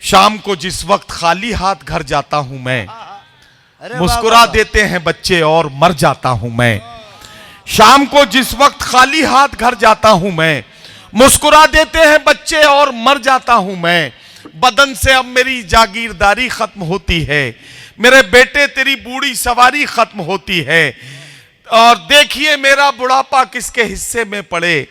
शाम को जिस वक्त खाली हाथ घर जाता हूं मैं, अरे मुस्कुरा देते हैं बच्चे और मर जाता हूं मैं। शाम को जिस वक्त खाली हाथ घर जाता हूं मैं, मुस्कुरा देते हैं बच्चे और मर जाता हूं मैं। बदन से अब मेरी जागीरदारी खत्म होती है, मेरे बेटे तेरी बूढ़ी सवारी खत्म होती है। और देखिए मेरा बुढ़ापा किसके हिस्से में पड़े,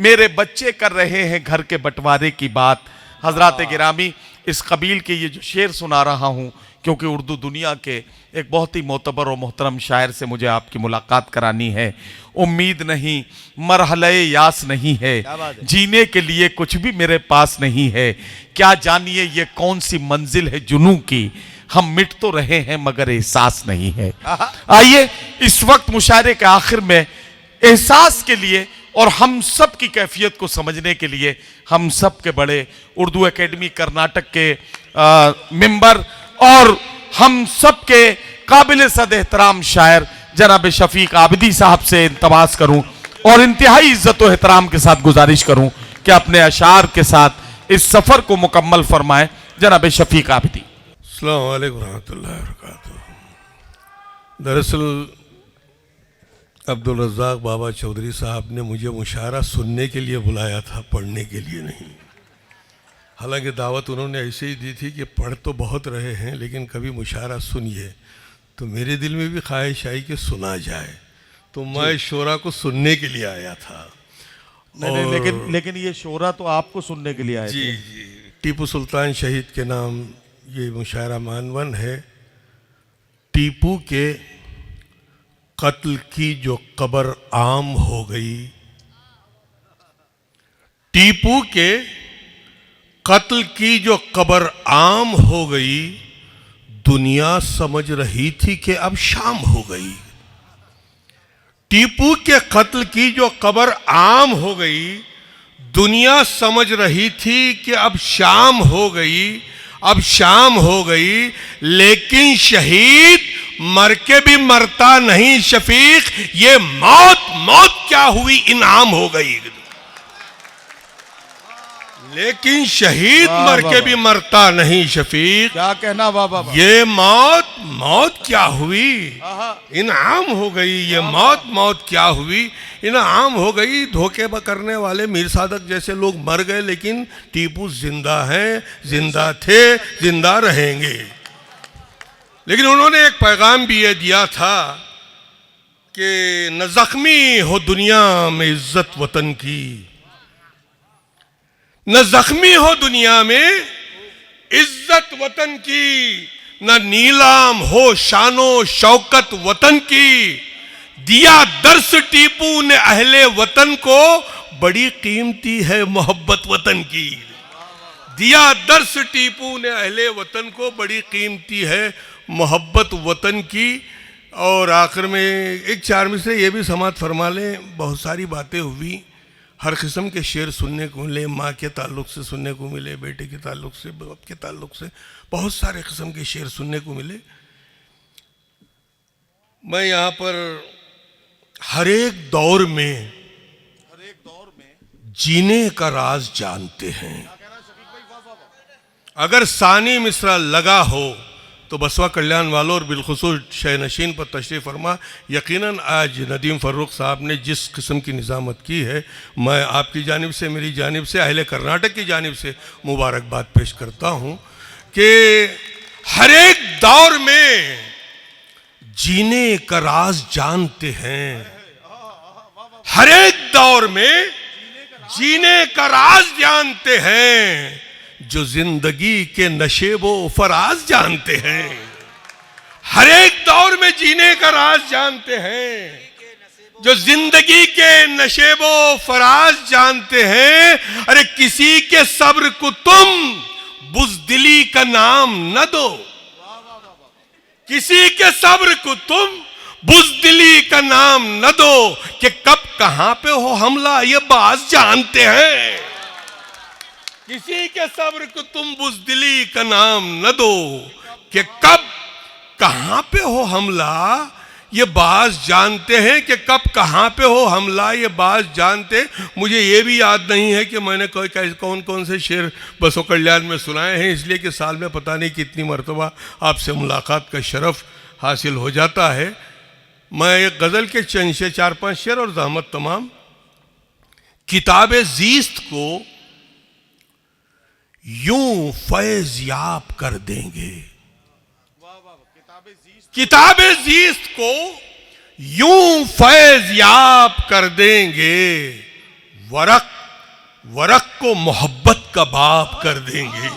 मेरे बच्चे कर रहे हैं घर के बंटवारे की बात। हजरात गिरामी, इस कबील के ये जो शेर सुना रहा हूँ क्योंकि उर्दू दुनिया के एक बहुत ही मोतबर और मोहतरम शायर से मुझे आपकी मुलाकात करानी है। उम्मीद नहीं, मरहले यास नहीं है, जीने के लिए कुछ भी मेरे पास नहीं है। क्या जानिए ये कौन सी मंजिल है जुनूं की, हम मिट तो रहे हैं मगर एहसास नहीं है। आइए इस वक्त मुशायरे के आखिर में एहसास के लिए और हम सब की कैफियत को समझने के लिए हम सब के बड़े उर्दू एकेडमी कर्नाटक के मेंबर और हम सब के काबिल सद एहतराम शायर जनाब शफीक आबिदी साहब से इल्तमास करूं और इंतहाई इज्जत और एहतराम के साथ गुजारिश करूं कि अपने अशार के साथ इस सफर को मुकम्मल फरमाएं। जनाब शफीक आबिदी। अस्सलाम वालेकुम रहमतुल्लाहि व बरकातुहू। दरअसल अब्दुल रज़्ज़ाक़ बाबा चौधरी साहब ने मुझे मुशायरा सुनने के लिए बुलाया था, पढ़ने के लिए नहीं। हालांकि दावत उन्होंने ऐसे ही दी थी कि पढ़ तो बहुत रहे हैं लेकिन कभी मुशायरा सुनिए, तो मेरे दिल में भी ख्वाहिश आई कि सुना जाए, तो मैं शोरा को सुनने के लिए आया था। नहीं, लेकिन ये शोरा तो आपको सुनने के लिए आए जी थे। जी, टीपू सुल्तान शहीद के नाम ये मुशायरा मानवन है। टीपू के कत्ल की जो कब्र आम हो गई, टीपू के कत्ल की जो कब्र आम हो गई, दुनिया समझ रही थी कि अब शाम हो गई। टीपू के कत्ल की जो कब्र आम हो गई, दुनिया समझ रही थी कि अब शाम हो गई, अब शाम हो गई। लेकिन शहीद मर के भी मरता नहीं शफीक, ये मौत मौत क्या हुई इनाम हो गई। लेकिन शहीद मर के भी मरता नहीं शफीक, क्या कहना बाबा, ये मौत मौत क्या हुई इनाम हो गई। ये मौत मौत क्या हुई इनाम हो गई। धोखे करने वाले मीर सादक जैसे लोग मर गए, लेकिन टीपू जिंदा हैं, जिंदा थे, जिंदा रहेंगे। लेकिन उन्होंने एक पैगाम भी ये दिया था कि न जख्मी हो दुनिया में इज्जत वतन की, न जख्मी हो दुनिया में इज्जत वतन की, न नीलाम हो शानो शौकत वतन की। दिया दर्स टीपू ने अहले वतन को, बड़ी कीमती है मोहब्बत वतन की। दिया दर्स टीपू ने अहले वतन को, बड़ी कीमती है मोहब्बत वतन की। और आखिर में एक चार मिसरे ये भी समात फरमा लें, बहुत सारी बातें हुई, हर किस्म के शेर सुनने को मिले, माँ के ताल्लुक़ से सुनने को मिले, बेटे के ताल्लुक़ से, बाप के ताल्लुक़ से, बहुत सारे किस्म के शेर सुनने को मिले। मैं यहाँ पर हर एक दौर में जीने का राज जानते हैं। अगर सानी मिसरा लगा हो तो बसवा कल्याण वालों और बिलखुसूस शह नशीन पर तशरीफ़ फरमा। यकीनन आज नदीम फ़र्रुख साहब ने जिस किस्म की निज़ामत की है, मैं आपकी जानिब से, मेरी जानिब से, अहले कर्नाटक की जानिब से मुबारकबाद पेश करता हूँ कि हर एक दौर में जीने का राज जानते हैं। हर एक दौर में जीने का राज जानते हैं, जो जिंदगी के नशेबो फराज जानते हैं। हर एक दौर में जीने का राज जानते हैं, जो जिंदगी के नशेबो फराज जानते हैं। अरे किसी के सब्र को तुम बुज़दिली का नाम न दो, किसी के सब्र को तुम बुज़दिली का नाम न दो, कि कब कहां पे हो हमला ये बात जानते हैं। किसी के सब्र को तुम बुज़दिली का नाम न दो, कि कब कहां पे हो हमला ये बाज जानते हैं कि कब कहाँ पे हो हमला, ये बाज जानते। मुझे ये भी याद नहीं है कि मैंने कौन कौन से शेर बसों कल्याण में सुनाए हैं, इसलिए कि साल में पता नहीं कितनी मरतबा आपसे मुलाकात का शरफ हासिल हो जाता है। मैं एक गज़ल के चंद से 4-5 शेर और ज़हमत तमाम। किताब ज़ीस्त को यूं फैज़ याब कर देंगे, किताब ज़ीस्त को यूं फैज़ याब कर देंगे, वरक वरक को मोहब्बत का बाब कर देंगे।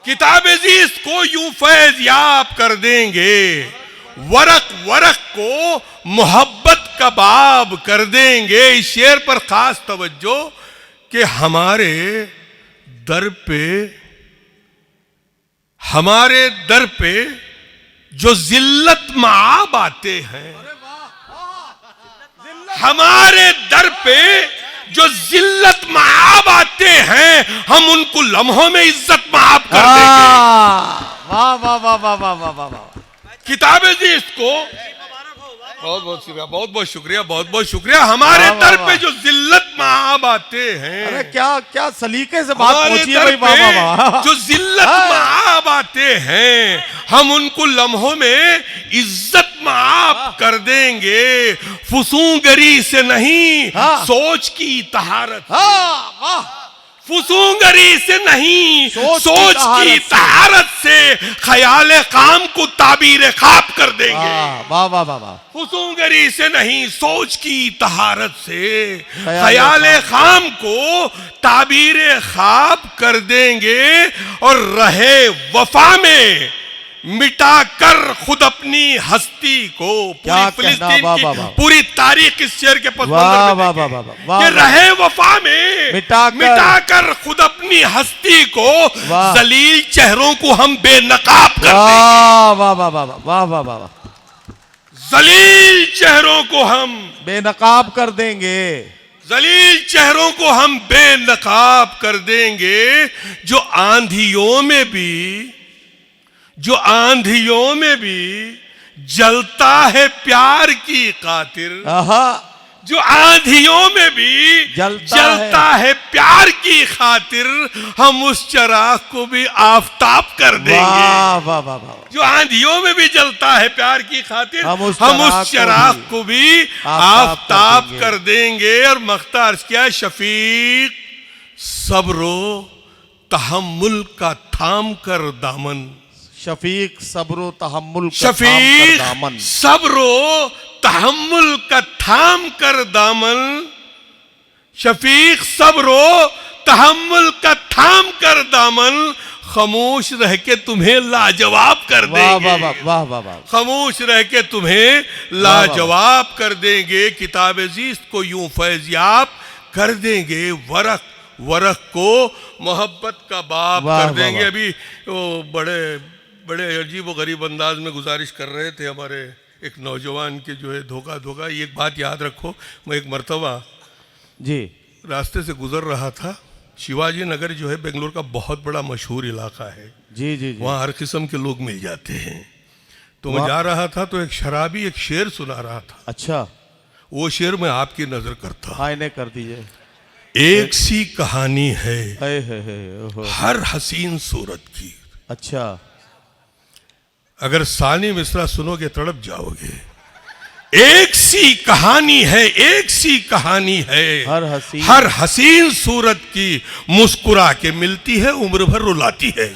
किताब ज़ीस्त को यूं फैज़ याब कर देंगे, वरक वरक को मोहब्बत का बाब कर देंगे। इस शेर पर खास तवज्जो कि हमारे दर पे जो जिल्लत माब आते हैं, हमारे दर पे जो जिल्लत माब आते हैं, हम उनको लम्हों में इज्जत माब कर देंगे। वाह वाह वाह वाह वाह वाह वाह वाह। किताब ज़ीस्त को बहुत बहुत शुक्रिया, बहुत बहुत शुक्रिया, बहुत बहुत शुक्रिया। हमारे दर पे जो जिल्लत माब आते हैं, अरे क्या क्या सलीके से बात हमारे पहुंची है दर भाई। वाह वाह वाह। पे जो जिल्लत माब आते हैं, हम उनको लम्हों में इज्जत माब कर देंगे। फुसूंगरी से नहीं, हाँ। सोच की तहारत, हाँ, वाह। फुसूंगरी से नहीं, सोच सोच की की तहारत से ख्याल काम को ताबीर ख्वाब कर देंगे। वाह वाह वाह वाह। फुसूंगरी से नहीं, सोच की तहारत से ख्याल ख्याल खाम को ताबीर ख्वाब कर देंगे। और रहे वफा में मिटा कर खुद अपनी हस्ती को। क्या पूरी फिलिस्तीन वाह, की वाह, वाह। पूरी तारीख इस शेर के पस वाह मंजर में वाह देखें। वाह वाह वाह। कि रहे वफा में मिटा कर खुद अपनी हस्ती को, वाह। जलील चेहरों को हम बेनकाब कर देंगे। वाह वाह वाह वाह वाह वाह वाह वाह। जलील चेहरों को हम बेनकाब कर देंगे, जलील चेहरों को हम बेनकाब कर देंगे। जो आंधियों में भी जलता है प्यार की खातिर, आहा, जो आंधियों में भी जलता है प्यार की खातिर, हम उस चिराग को भी आफताब कर देंगे। वाह वाह वाह वाह। जो आंधियों में भी जलता है प्यार की खातिर, हम उस चिराग को भी आफताब कर देंगे। और मख्तार क्या, शफीक सब्रो तहम्मुल का थाम कर दामन, शफीक सब्रो तहम्मुल का शफीक दामन, सब्रो तहम्मुल का थाम कर दामन, शफीक सब्रो तहम्मुल का थाम कर दामन, खामोश रह के तुम्हें लाजवाब कर देंगे। वाह वाह वाह वाह। खामोश रह के तुम्हें लाजवाब कर देंगे। किताब ज़ीस्त को यूं फैज़ याब कर देंगे, वरक वरक को मोहब्बत का बाब कर देंगे। अभी वो बड़े अजीब व गरीब अंदाज में गुजारिश कर रहे थे हमारे एक नौजवान के जो है धोखा। ये बात याद रखो, मैं एक मर्तबा जी रास्ते से गुजर रहा था। शिवाजी नगर जो है बेंगलोर का बहुत बड़ा मशहूर इलाका है। जी जी, जी। वहाँ हर किस्म के लोग मिल जाते हैं। तो मैं जा रहा था तो एक शराबी एक शेर सुना रहा था। अच्छा, वो शेर मैं आपकी नजर करता। हाँ, इन्हें कर दीजिए। एक सी कहानी है हर हसीन सूरत की। अच्छा, अगर सानी मिसरा सुनोगे तड़प जाओगे। एक सी कहानी है हर हसीन सूरत की, मुस्कुरा के मिलती है उम्र भर रुलाती है।